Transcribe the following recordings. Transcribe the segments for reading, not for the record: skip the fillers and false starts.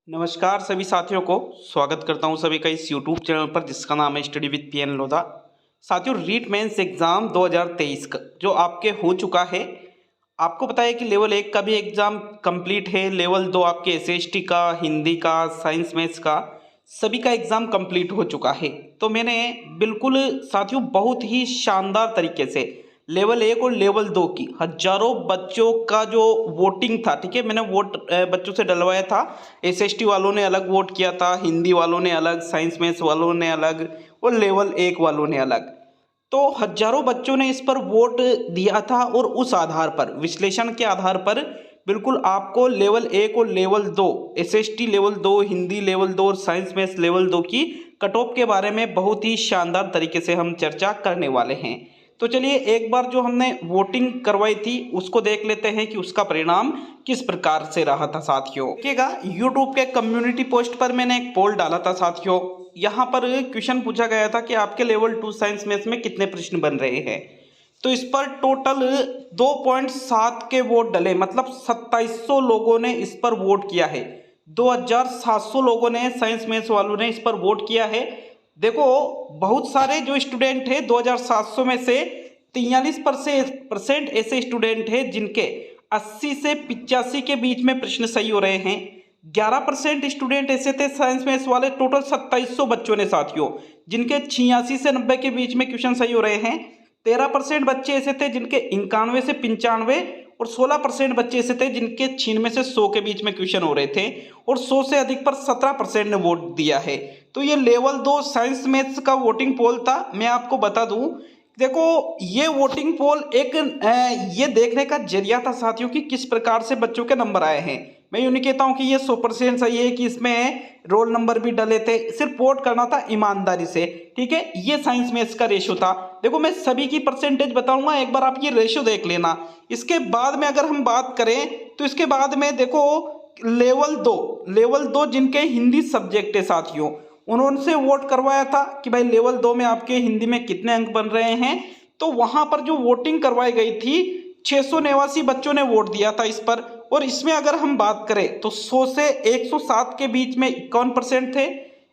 नमस्कार सभी साथियों को स्वागत करता हूं सभी का इस YouTube चैनल पर जिसका नाम है स्टडी विद पीएन लोधा। साथियों, रीट मेंस एग्ज़ाम 2023 का जो आपके हो चुका है, आपको पता है कि लेवल 1 का भी एग्ज़ाम कंप्लीट है, लेवल 2 आपके एसएसटी का, हिंदी का, साइंस मैथ्स का सभी का एग्ज़ाम कंप्लीट हो चुका है। तो मैंने बिल्कुल साथियों बहुत ही शानदार तरीके से लेवल 1 और लेवल 2 की हजारों बच्चों का जो वोटिंग था, ठीक है, मैंने वोट बच्चों से डलवाया था। एसएसटी वालों ने अलग वोट किया था, हिंदी वालों ने अलग, साइंस मैथ्स वालों ने अलग और लेवल 1 वालों ने अलग। तो हजारों बच्चों ने इस पर वोट दिया था और उस आधार पर, विश्लेषण के आधार पर बिल्कुल आपको लेवल 1 और level 2, SST level 2, Hindi level 2 और साइंस मैथ्स लेवल 2 की कट ऑफ के बारे में बहुत ही शानदार तरीके से हम चर्चा करने वाले हैं। तो चलिए एक बार जो हमने वोटिंग करवाई थी उसको देख लेते हैं कि उसका परिणाम किस प्रकार से रहा था। साथियों देखिएगा, यूट्यूब के कम्युनिटी पोस्ट पर मैंने एक पोल डाला था साथियों। यहाँ पर क्वेश्चन पूछा गया था कि आपके लेवल 2 साइंस मैथ्स में कितने प्रश्न बन रहे हैं। तो इस पर टोटल 2.7 के वोट डले, मतलब 2700 लोगों ने इस पर वोट किया है। 2700 लोगों ने, साइंस मैथ्स वालों ने इस पर वोट किया है। देखो, बहुत सारे जो स्टूडेंट है 2700 में से 43% ऐसे स्टूडेंट हैं जिनके 80 से 85 के बीच में प्रश्न सही हो रहे हैं। 11% स्टूडेंट ऐसे थे साइंस मैथ्स वाले, टोटल 2700 बच्चों ने साथियों, जिनके 86 से 90 के बीच में क्वेश्चन सही हो रहे हैं। 13% बच्चे ऐसे थे जिनके 91 से 95 और 16% बच्चे ऐसे थे जिनके 96 से 100 के बीच में क्वेश्चन हो रहे थे और 100 से अधिक पर 17% ने वोट दिया है। तो ये लेवल 2 साइंस मैथ्स का वोटिंग पोल था। मैं आपको बता दूं, देखो ये वोटिंग पोल एक ये देखने का जरिया था साथियों कि किस प्रकार से बच्चों के नंबर आए हैं। मैं यूँ नहीं कहता हूँ कि ये 100% सही है कि इसमें रोल नंबर भी डले थे, सिर्फ वोट करना था ईमानदारी से, ठीक है। ये साइंस मैथ्स का रेशो था। देखो, मैं सभी की परसेंटेज बताऊंगा, एक बार आप ये रेशो देख लेना। इसके बाद में अगर हम बात करें तो इसके बाद में देखो लेवल 2 जिनके हिंदी सब्जेक्ट है साथियों, उन्होंने वोट करवाया था कि भाई लेवल 2 में आपके हिंदी में कितने अंक बन रहे हैं। तो वहां पर जो वोटिंग करवाई गई थी, 689 बच्चों ने वोट दिया था इस पर। और इसमें अगर हम बात करें तो 100 से 107 के बीच में 51% थे,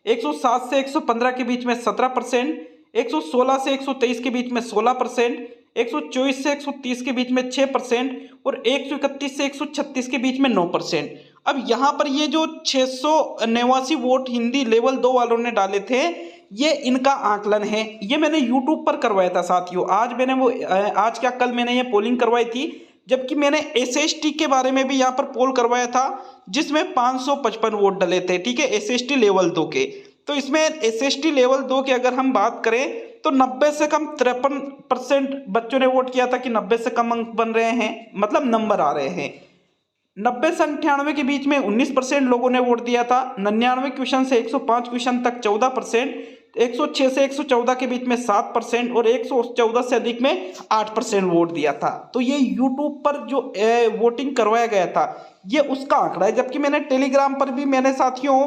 107 से 115 के बीच में 17%, 116 से 123 के बीच में 16%, 124 से 130 के बीच में 6% और 131 से 136 के बीच में 9%। अब यहाँ पर ये जो 689 वोट हिंदी लेवल 2 वालों ने डाले थे, ये इनका आकलन है। ये मैंने यूट्यूब पर करवाया था साथियों। आज क्या कल मैंने ये पोलिंग करवाई थी, जबकि मैंने एसएसटी के बारे में भी यहाँ पर पोल करवाया था जिसमें 555 वोट डले थे, ठीक है, एसएसटी लेवल 2 के। तो इसमें एसएसटी लेवल 2 की अगर हम बात करें तो 90 से कम 53% बच्चों ने वोट किया था कि 90 से कम अंक बन रहे हैं, मतलब नंबर आ रहे हैं। 90 से 98 के बीच में 19% लोगों ने वोट दिया था। 99 क्वेश्चन से 105 क्वेश्चन तक 14%, 106 से 114 के बीच में 7% और 114 से अधिक में 8% वोट दिया था। तो ये यूट्यूब पर जो वोटिंग करवाया गया था ये उसका आंकड़ा है। जबकि मैंने टेलीग्राम पर भी मैंने साथियों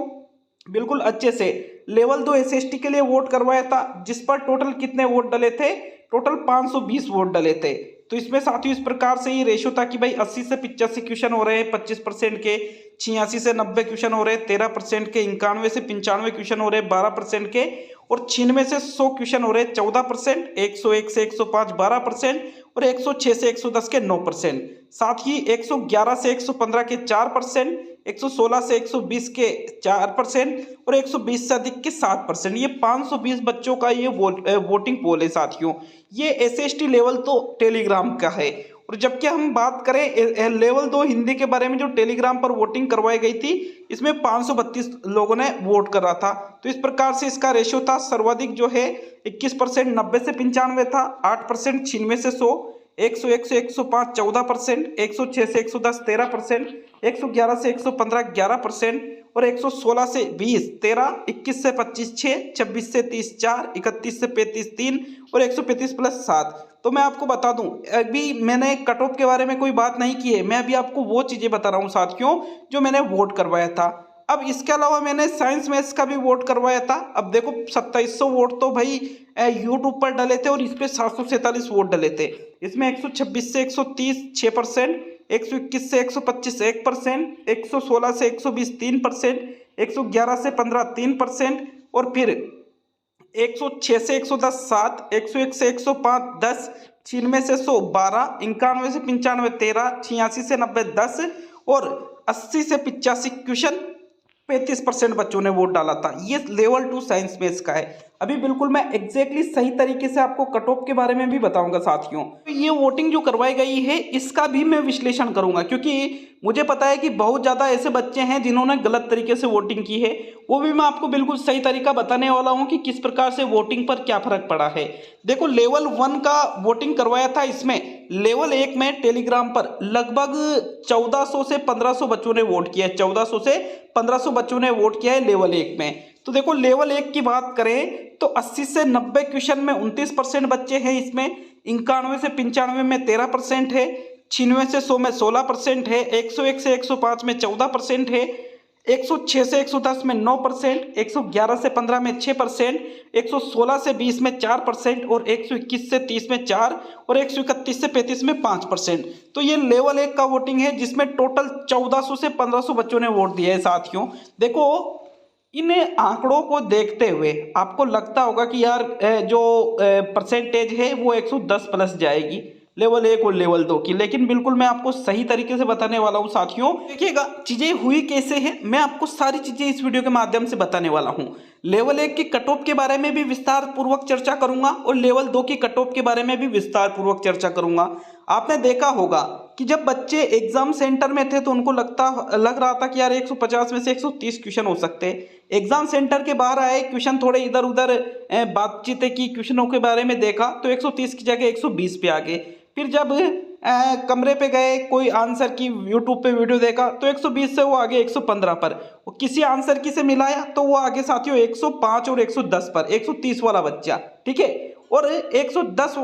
बिल्कुल अच्छे से लेवल 2 एसएसटी के लिए वोट करवाया था, जिस पर टोटल कितने वोट डले थे, टोटल 520 वोट डले थे। तो इसमें साथियों इस प्रकार से ये रेशो था कि भाई 80 से 85 क्वेश्चन हो रहे हैं 25% के, 86 से 90 क्वेश्चन हो रहे हैं 13% के, 91 से 95 क्वेश्चन हो रहे हैं 12% के और 96 से 100 क्वेश्चन हो रहे हैं 14%, 101 से 105 12% और 106 से 110 के 9%। साथ ही 111 से 115 के 4%, 116 से 120 के 4% और 120 से अधिक के 7%। ये 520 बच्चों का ये वोटिंग पोल है साथियों। ये एसएसटी लेवल तो टेलीग्राम का है। और जबकि हम बात करें लेवल 2 हिंदी के बारे में जो टेलीग्राम पर वोटिंग करवाई गई थी, इसमें 532 लोगों ने वोट करा था। तो इस प्रकार से इसका रेशियो था। सर्वाधिक जो है 21% 90 से 95 था, 8% 96 से 100, 101 से 105 14%, 106 से 110 13%, 111 से 115 11% और 116 से 20 13, 21 से 25 6, 26 से 30 4, 31 से 35 3 और 135 प्लस 7। तो मैं आपको बता दूं, अभी मैंने कट ऑफ के बारे में कोई बात नहीं की है, मैं अभी आपको वो चीजें बता रहा हूं साथियों जो मैंने वोट करवाया था। अब इसके अलावा मैंने साइंस मैथ्स का भी वोट करवाया था। अब देखो 2700 वोट तो भाई यूट्यूब पर डले थे और इस पे 747 वोट डले थे। इसमें 126 से 130 6%, 121 से 125 1%, 116 से 120 3%, 111 से 15 3%, और फिर 106 से 110 7, 101 से 105 10, 96 से 100 12, 91 से 95 13, 86 से 90 10, और 80 से 85 क्वेश्चन 35% बच्चों ने वोट डाला था। ये लेवल 2 साइंस मैथ्स का है। अभी बिल्कुल मैं एग्जैक्टली सही तरीके से आपको कट ऑफ के बारे में भी बताऊंगा साथियों। तो ये वोटिंग जो करवाई गई है इसका भी मैं विश्लेषण करूंगा, क्योंकि मुझे पता है कि बहुत ज़्यादा ऐसे बच्चे हैं जिन्होंने गलत तरीके से वोटिंग की है। वो भी मैं आपको बिल्कुल सही तरीका बताने वाला हूँ कि किस प्रकार से वोटिंग पर क्या फर्क पड़ा है। देखो, लेवल 1 का वोटिंग करवाया था, इसमें लेवल 1 में टेलीग्राम पर लगभग 1400 से 1500 बच्चों ने वोट किया है। 1400 से 1500 बच्चों ने वोट किया है लेवल 1 में। तो देखो, लेवल 1 की बात करें तो 80 से 90 क्वेश्चन में 29% बच्चे हैं इसमें, 91 से 95 में 13% है, 96 से 100 में 16% है, 101 से 105 में 14% है, 106 से 110 में 9%, 111 से 15 में 6%, 116 से 20 में 4%, और 121 से 30 में 4, और 131 से 35 में 5%। तो ये लेवल 1 का वोटिंग है जिसमें टोटल 1400 से 1500 बच्चों ने वोट दिया है साथियों। देखो, इन आंकड़ों को देखते हुए आपको लगता होगा कि यार जो परसेंटेज है वो 110 प्लस जाएगी लेवल 1 और लेवल 2 की, लेकिन बिल्कुल मैं आपको सही तरीके से बताने वाला हूं साथियों। देखिएगा चीजें हुई कैसे हैं, मैं आपको सारी चीजें इस वीडियो के माध्यम से बताने वाला हूं। लेवल 1 की कट ऑफ के बारे में भी विस्तार पूर्वक चर्चा करूंगा और लेवल 2 की कट ऑफ के बारे में भी विस्तार पूर्वक चर्चा करूंगा। आपने देखा होगा कि जब बच्चे एग्जाम सेंटर में थे तो उनको लग रहा था कि यार 150 में से 130 क्वेश्चन हो सकते हैं। एग्जाम सेंटर के बाहर आए, क्वेश्चन थोड़े इधर उधर बातचीतें की, क्वेश्चनों के बारे में देखा तो 130 की जगह 120 पे आ गए। फिर जब कमरे पे गए, कोई आंसर की यूट्यूब पे वीडियो देखा तो 120 से वो आगे 115 पर, वो किसी आंसर की से मिलाया तो वो आगे साथियों 105 और 110 पर, 130 वाला बच्चा, ठीक है। और 110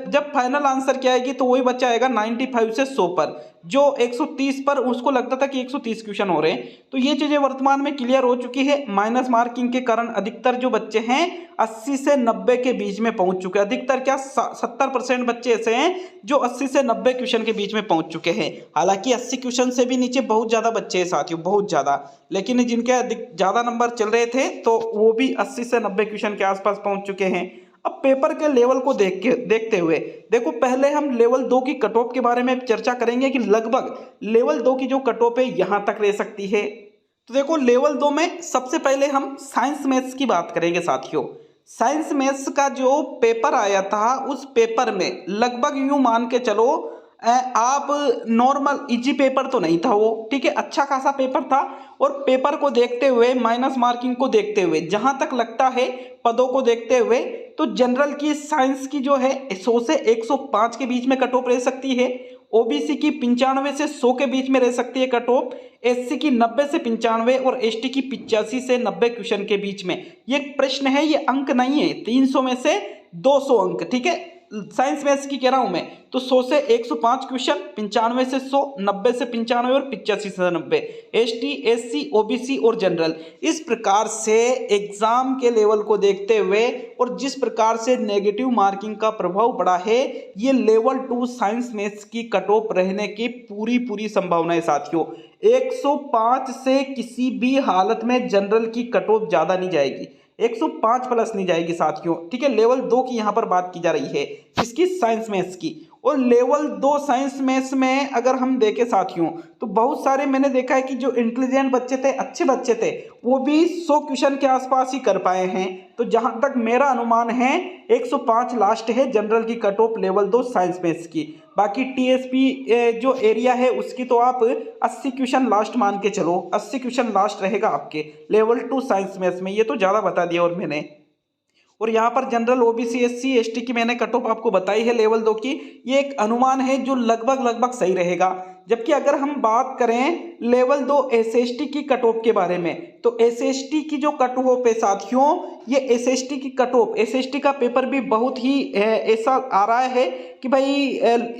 जब फाइनल आंसर की आएगी तो वही बच्चा आएगा 95 से 100 पर, जो 130 पर उसको लगता था कि 130 क्वेश्चन हो रहे हैं। तो ये चीजें वर्तमान में क्लियर हो चुकी है। माइनस मार्किंग के कारण अधिकतर जो बच्चे हैं 80 से 90 के बीच में पहुंच चुके हैं। अधिकतर क्या 70% बच्चे ऐसे हैं जो 80 से 90 क्वेश्चन के बीच में पहुंच चुके हैं। हालांकि 80 क्वेश्चन से भी नीचे बहुत ज्यादा बच्चे हैं साथियों, बहुत ज्यादा, लेकिन जिनके अधिक ज्यादा नंबर चल रहे थे तो वो भी 80 से 90 क्वेश्चन के आसपास पहुंच चुके हैं। अब पेपर के लेवल को देखते हुए देखो, पहले हम लेवल 2 की कट ऑफ के बारे में चर्चा करेंगे कि लगभग लेवल 2 की जो कट ऑफ है यहां तक रह सकती है। तो देखो, लेवल 2 में सबसे पहले हम साइंस मैथ्स की बात करेंगे साथियों। साइंस मैथ्स का जो पेपर आया था उस पेपर में लगभग यूं मान के चलो आप नॉर्मल इजी पेपर तो नहीं था वो, ठीक है, अच्छा खासा पेपर था। और पेपर को देखते हुए, माइनस मार्किंग को देखते हुए, जहां तक लगता है पदों को देखते हुए, तो जनरल की साइंस की जो है 100 से 105 के बीच में कट ऑफ रह सकती है। ओबीसी की 95 से 100 के बीच में रह सकती है कट ऑफ, एससी की 90 से 95 और एसटी की 85 से 90 क्वेश्चन के बीच में। ये प्रश्न है, ये अंक नहीं है, 300 में से 200 अंक, ठीक है। साइंस मैथ्स की कह रहा हूं मैं, तो 100 से 105 क्वेश्चन, 95 से 100, 90 से 95 और 85 से 90, एसटी, एससी, ओबीसी और जनरल। इस प्रकार से एग्जाम के लेवल को देखते हुए और जिस प्रकार से नेगेटिव मार्किंग का प्रभाव पड़ा है, ये लेवल 2 साइंस मैथ्स की कट ऑफ रहने की पूरी संभावना है साथियों। 105 से किसी भी हालत में जनरल की कट ऑफ ज्यादा नहीं जाएगी, 105 प्लस नहीं जाएगी साथियों, ठीक है। लेवल 2 की यहां पर बात की जा रही है, इसकी साइंस मैथ्स की। और लेवल 2 साइंस मैथ्स में अगर हम देखें साथियों तो बहुत सारे मैंने देखा है कि जो इंटेलिजेंट बच्चे थे, अच्छे बच्चे थे, वो भी 100 क्वेश्चन के आसपास ही कर पाए हैं। तो जहां तक मेरा अनुमान है 105 लास्ट है जनरल की cut off level 2 science maths की। बाकी टीएसपी जो एरिया है उसकी तो आप 80 क्वेश्चन लास्ट मान के चलो, 80 क्वेश्चन लास्ट रहेगा आपके लेवल 2 साइंस मैथ्स में, ये तो ज़्यादा बता दिया और मैंने। और यहाँ पर जनरल, ओबीसी, एससी, एसटी की मैंने कट ऑफ आपको बताई है लेवल 2 की। ये एक अनुमान है जो लगभग सही रहेगा। जबकि अगर हम बात करें लेवल 2 एसएसटी की कट ऑफ के बारे में, तो एसएसटी की जो कट ऑफ है साथियों, ये एसएसटी की कट ऑफ, एसएसटी का पेपर भी बहुत ही ऐसा आ रहा है कि भाई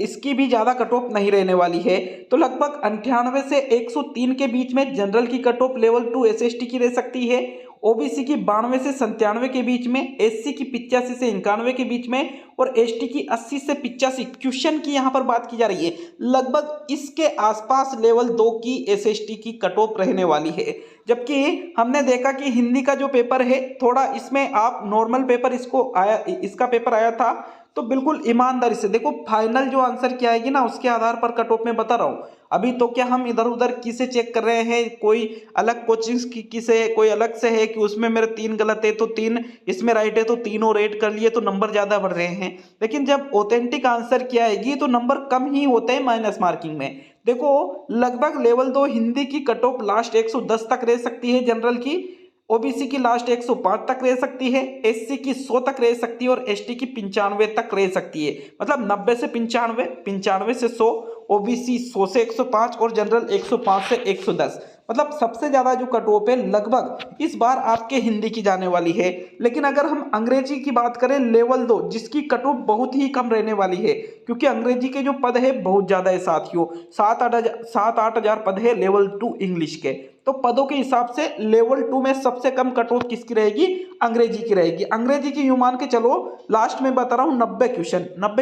इसकी भी ज़्यादा कट ऑफ नहीं रहने वाली है। तो लगभग 98 से 103 के बीच में जनरल की कट ऑफ लेवल 2 एसएसटी की रह सकती है। ओबीसी की 92 से 97 के बीच में, एससी की 85 से 91 के बीच में, और एसटी की 80 से 85 क्वेश्चन की यहाँ पर बात की जा रही है। लगभग इसके आसपास लेवल 2 की एसएसटी की कट ऑफ रहने वाली है। जबकि हमने देखा कि हिंदी का जो पेपर है थोड़ा इसमें आप नॉर्मल पेपर इसका पेपर आया था, तो बिल्कुल ईमानदारी से देखो फाइनल जो आंसर क्या आएगी ना उसके आधार पर कट ऑफ में बता रहा हूँ। अभी तो क्या हम इधर उधर किसे चेक कर रहे हैं, कोई अलग कोचिंग्स की किसे कोई अलग से है कि उसमें मेरे 3 गलत है तो 3 इसमें राइट है तो तीनों रेट कर लिए तो नंबर ज्यादा बढ़ रहे हैं। लेकिन जब ऑथेंटिक आंसर क्या आएगी तो नंबर कम ही होते हैं माइनस मार्किंग में। देखो लगभग लेवल 2 हिंदी की कट ऑफ लास्ट 110 तक रह सकती है, जनरल की ओबीसी की लास्ट 105 तक रह सकती है, एससी की 100 तक रह सकती है और एसटी की 95 तक रह सकती है। मतलब 90 से 95, 95 से 100, ओबीसी 100 से 105 और जनरल 105 से 110। मतलब सबसे ज्यादा जो कट ऑफ है लगभग इस बार आपके हिंदी की जाने वाली है। लेकिन अगर हम अंग्रेजी की बात करें लेवल 2 जिसकी कट ऑफ बहुत ही कम रहने वाली है, क्योंकि अंग्रेजी के जो पद है बहुत ज्यादा है साथियों, 7-8 हजार पद है लेवल 2 इंग्लिश के। तो पदों के हिसाब से लेवल 2 में सबसे कम कट ऑफ किसकी रहेगी, अंग्रेजी की रहेगी। अंग्रेजी की यूं मान के चलो लास्ट में बता रहा हूं 90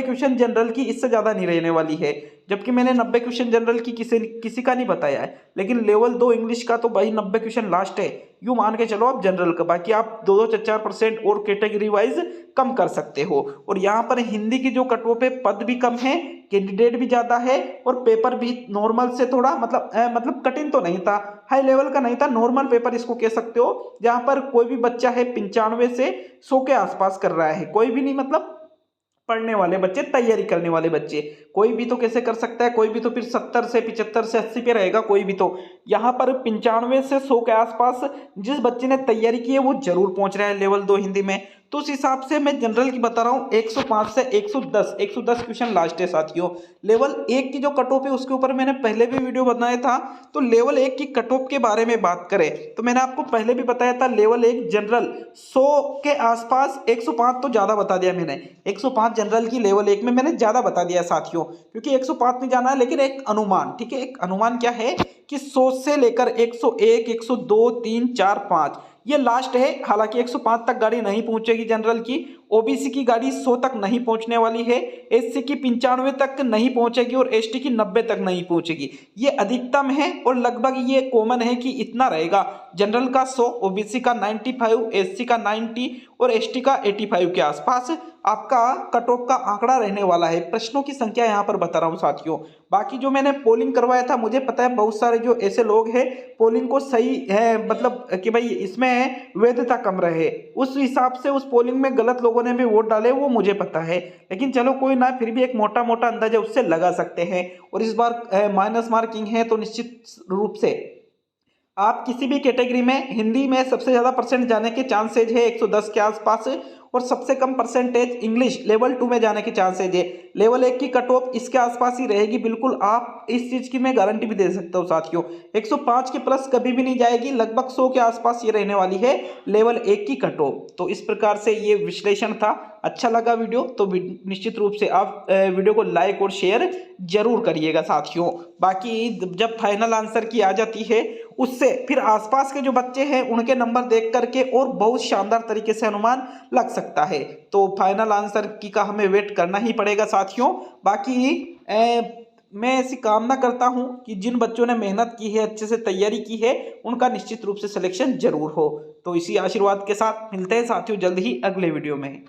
क्वेश्चन जनरल की, इससे ज्यादा नहीं रहने वाली है। जबकि मैंने 90 क्वेश्चन जनरल की किसी का नहीं बताया है, लेकिन लेवल 2 इंग्लिश का तो भाई 90 क्वेश्चन लास्ट है, यूं मान के चलो आप जनरल का। बाकी आप 2-4% और कैटेगरी वाइज कम कर सकते हो। और यहाँ पर हिंदी की जो कट ऑफ है पद भी कम है, कैंडिडेट भी ज्यादा है और पेपर भी नॉर्मल से थोड़ा मतलब कठिन तो नहीं था, हाई लेवल का नहीं था, नॉर्मल पेपर इसको कह सकते हो। जहां पर कोई भी बच्चा है 95 से 100 के आसपास कर रहा है, कोई भी नहीं, मतलब पढ़ने वाले बच्चे, तैयारी करने वाले बच्चे, कोई भी तो कैसे कर सकता है, कोई भी तो फिर 70 से 75 से 80 पे रहेगा कोई भी तो। यहाँ पर 95 से 100 के आसपास जिस बच्चे ने तैयारी की है वो जरूर पहुंच रहा है लेवल 2 हिंदी में। तो उस हिसाब से मैं जनरल की बता रहा हूँ 105 से 110 क्वेश्चन लास्ट है साथियों। लेवल 1 की जो कट ऑफ है उसके ऊपर मैंने पहले भी वीडियो बनाया था। तो लेवल 1 की कट ऑफ के बारे में बात करें तो मैंने आपको पहले भी बताया था लेवल 1 जनरल 100 के आसपास, 105 तो ज्यादा बता दिया मैंने, 105 जनरल की लेवल 1 में मैंने ज्यादा बता दिया साथियों, क्योंकि 105 नहीं जाना है, लेकिन एक अनुमान, ठीक है, एक अनुमान क्या है कि 100 से लेकर 101, 102, 3, 4, 5 ये लास्ट है। हालांकि 105 तक गाड़ी नहीं पहुंचेगी जनरल की, ओबीसी की गाड़ी 100 तक नहीं पहुंचने वाली है, एससी की 95 तक नहीं पहुंचेगी और एसटी की 90 तक नहीं पहुंचेगी। ये अधिकतम है और लगभग ये कॉमन है कि इतना रहेगा। जनरल का 100, ओबीसी का 95, एससी का 90 और एसटी का 85 के आसपास आपका कट ऑफ का आंकड़ा रहने वाला है। प्रश्नों की संख्या यहाँ पर बता रहा हूँ साथियों। बाकी जो मैंने पोलिंग करवाया था, मुझे पता है बहुत सारे जो ऐसे लोग हैं पोलिंग को सही है, मतलब कि भाई इसमें वैधता कम रहे, उस हिसाब से उस पोलिंग में गलत लोगों ने भी वोट डाले, वो मुझे पता है। लेकिन चलो कोई ना, फिर भी एक मोटा मोटा अंदाजा उससे लगा सकते हैं। और इस बार माइनस मार्किंग है तो निश्चित रूप से आप किसी भी कैटेगरी में हिंदी में सबसे ज्यादा परसेंट जाने के चांसेज है 110 के आसपास, और सबसे कम परसेंटेज इंग्लिश लेवल 2 में जाने के चांसेज है। लेवल 1 की कट ऑफ इसके आसपास ही रहेगी, बिल्कुल आप इस चीज की मैं गारंटी भी दे सकता हूँ साथियों। 105 के प्लस कभी भी नहीं जाएगी, लगभग 100 के आसपास ये रहने वाली है लेवल 1 की कट ऑफ। तो इस प्रकार से ये विश्लेषण था। अच्छा लगा वीडियो तो निश्चित रूप से आप वीडियो को लाइक और शेयर जरूर करिएगा साथियों। बाकी जब फाइनल आंसर की आ जाती है उससे फिर आसपास के जो बच्चे हैं उनके नंबर देख करके और बहुत शानदार तरीके से अनुमान लग सकता है। तो फाइनल आंसर की का हमें वेट करना ही पड़ेगा साथियों। बाकी मैं ऐसी कामना करता हूं कि जिन बच्चों ने मेहनत की है, अच्छे से तैयारी की है, उनका निश्चित रूप से सिलेक्शन जरूर हो। तो इसी आशीर्वाद के साथ मिलते हैं साथियों जल्द ही अगले वीडियो में।